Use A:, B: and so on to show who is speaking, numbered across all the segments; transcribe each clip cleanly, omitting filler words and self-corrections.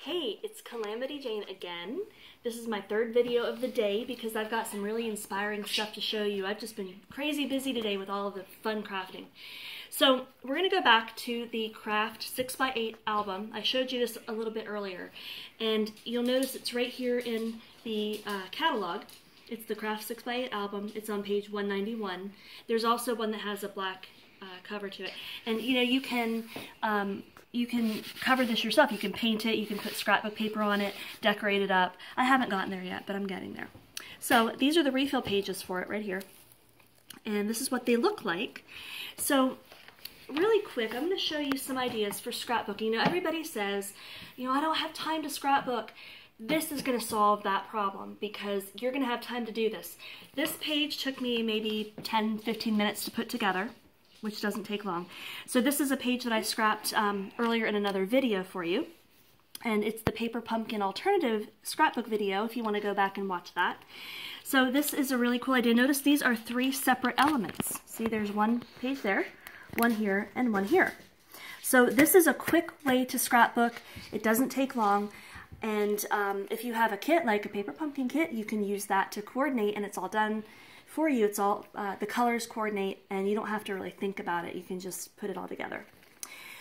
A: Hey, it's Calamity Jane again. This is my third video of the day because I've got some really inspiring stuff to show you. I've just been crazy busy today with all of the fun crafting. So we're going to go back to the Craft 6x8 album. I showed you this a little bit earlier, and you'll notice it's right here in the catalog. It's the Craft 6x8 album. It's on page 191. There's also one that has a black cover to it. And you know, you can cover this yourself. You can paint it, you can put scrapbook paper on it, decorate it up. I haven't gotten there yet, but I'm getting there. So these are the refill pages for it right here. And this is what they look like. So really quick, I'm going to show you some ideas for scrapbooking. You know, everybody says, you know, I don't have time to scrapbook. This is going to solve that problem because you're going to have time to do this. This page took me maybe 10-15 minutes to put together, which doesn't take long. So this is a page that I scrapped earlier in another video for you. And it's the Paper Pumpkin Alternative scrapbook video if you want to go back and watch that. So this is a really cool idea. Notice these are 3 separate elements. See, there's one page there, one here, and one here. So this is a quick way to scrapbook. It doesn't take long. And if you have a kit, like a Paper Pumpkin kit, you can use that to coordinate, and it's all done for you. It's all, the colors coordinate, and you don't have to really think about it. You can just put it all together.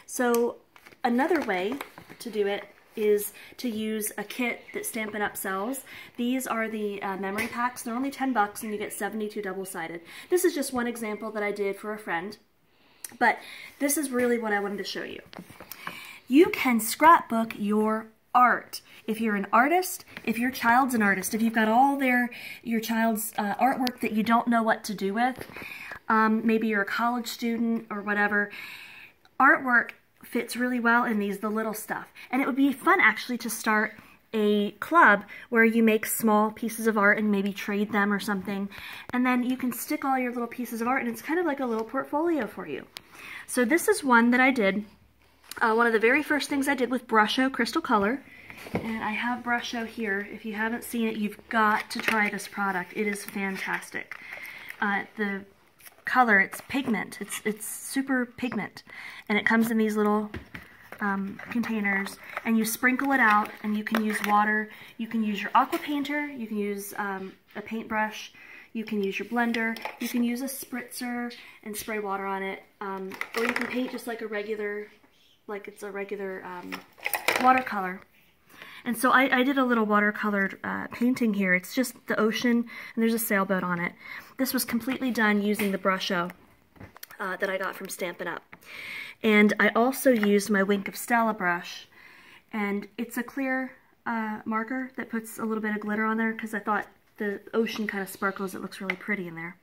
A: So another way to do it is to use a kit that Stampin' Up! Sells. These are the memory packs. They're only 10 bucks, and you get 72 double-sided. This is just one example that I did for a friend, but this is really what I wanted to show you. You can scrapbook your art. If you're an artist, if your child's an artist, if you've got all your child's artwork that you don't know what to do with, maybe you're a college student or whatever, artwork fits really well in the little stuff. And it would be fun actually to start a club where you make small pieces of art and maybe trade them or something, and then you can stick all your little pieces of art, and it's kind of like a little portfolio for you. So this is one that I did. One of the very first things I did with Brusho Crystal Color, and I have Brusho here. If you haven't seen it, you've got to try this product. It is fantastic. The color, it's pigment. It's super pigment, and it comes in these little containers, and you sprinkle it out, and you can use water. You can use your aqua painter. You can use a paintbrush. You can use your blender. You can use a spritzer and spray water on it, or you can paint just like a regular, like it's a regular watercolor. And so I did a little watercolored painting here. It's just the ocean, and there's a sailboat on it. This was completely done using the Brusho that I got from Stampin' Up! And I also used my Wink of Stella brush, and it's a clear marker that puts a little bit of glitter on there because I thought the ocean kind of sparkles. It looks really pretty in there.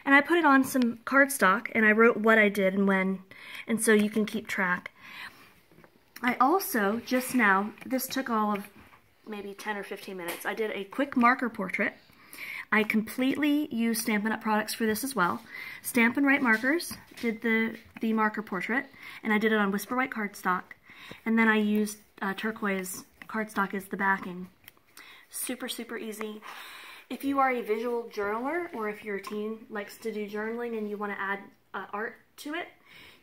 A: And I put it on some cardstock, and I wrote what I did and when, and so you can keep track. I also, just now, this took all of maybe 10 or 15 minutes, I did a quick marker portrait. I completely used Stampin' Up! Products for this as well. Stampin' Write markers did the marker portrait, and I did it on Whisper White cardstock. And then I used turquoise cardstock as the backing. Super, super easy. If you are a visual journaler, or if your teen likes to do journaling and you want to add art to it,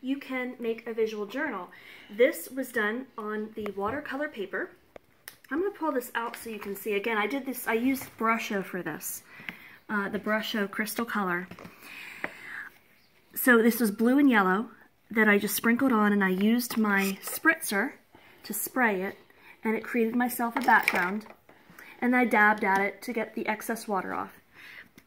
A: you can make a visual journal. This was done on the watercolor paper. I'm going to pull this out so you can see. Again, I did this, I used Brusho for this, the Brusho Crystal Color. So this was blue and yellow that I just sprinkled on, and I used my spritzer to spray it, and it created myself a background, and I dabbed at it to get the excess water off.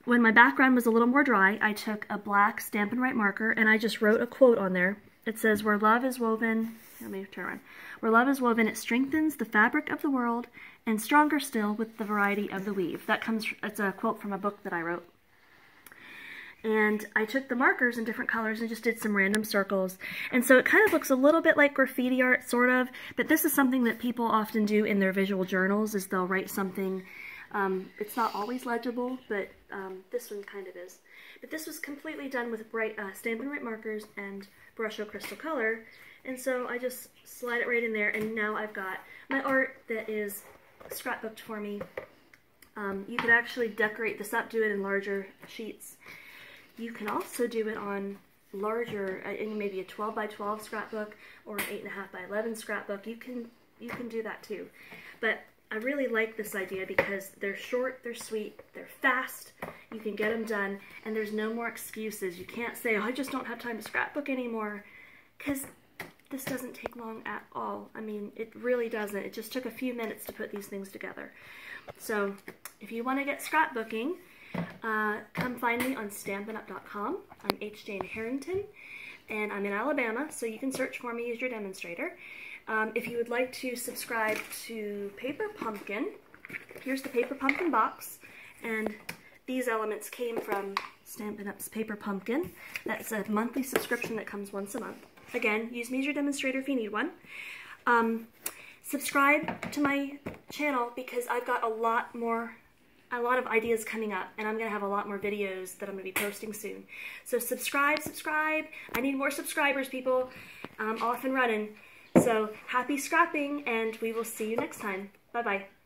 A: When my background was a little more dry, I took a black Stampin' Write marker, and I just wrote a quote on there. It says, "Where love is woven," let me turn around. "Where love is woven, it strengthens the fabric of the world, and stronger still with the variety of the weave." It's a quote from a book that I wrote. And I took the markers in different colors and just did some random circles. And so it kind of looks a little bit like graffiti art, sort of, but this is something that people often do in their visual journals, is they'll write something. It's not always legible, but this one kind of is. But this was completely done with bright Stampin' Write markers and Brusho Crystal Color, and so I just slide it right in there, and now I've got my art that is scrapbooked for me. You could actually decorate this up, do it in larger sheets. You can also do it on larger, maybe a 12 by 12 scrapbook or an 8.5 by 11 scrapbook. You can you can do that too. But I really like this idea because they're short, they're sweet, they're fast, you can get them done, and there's no more excuses. You can't say, oh, I just don't have time to scrapbook anymore, because this doesn't take long at all. I mean, it really doesn't. It just took a few minutes to put these things together. So if you want to get scrapbooking, come find me on StampinUp.com. I'm H. Jane Harrington, and I'm in Alabama, so you can search for me as your demonstrator. If you would like to subscribe to Paper Pumpkin, here's the Paper Pumpkin box, and these elements came from Stampin' Up's Paper Pumpkin. That's a monthly subscription that comes once a month. Again, use me as your demonstrator if you need one. Subscribe to my channel because I've got a lot of ideas coming up, and I'm going to have a lot more videos that I'm going to be posting soon. So subscribe. I need more subscribers, people. I'm off and running. So happy scrapping, and we will see you next time. Bye-bye.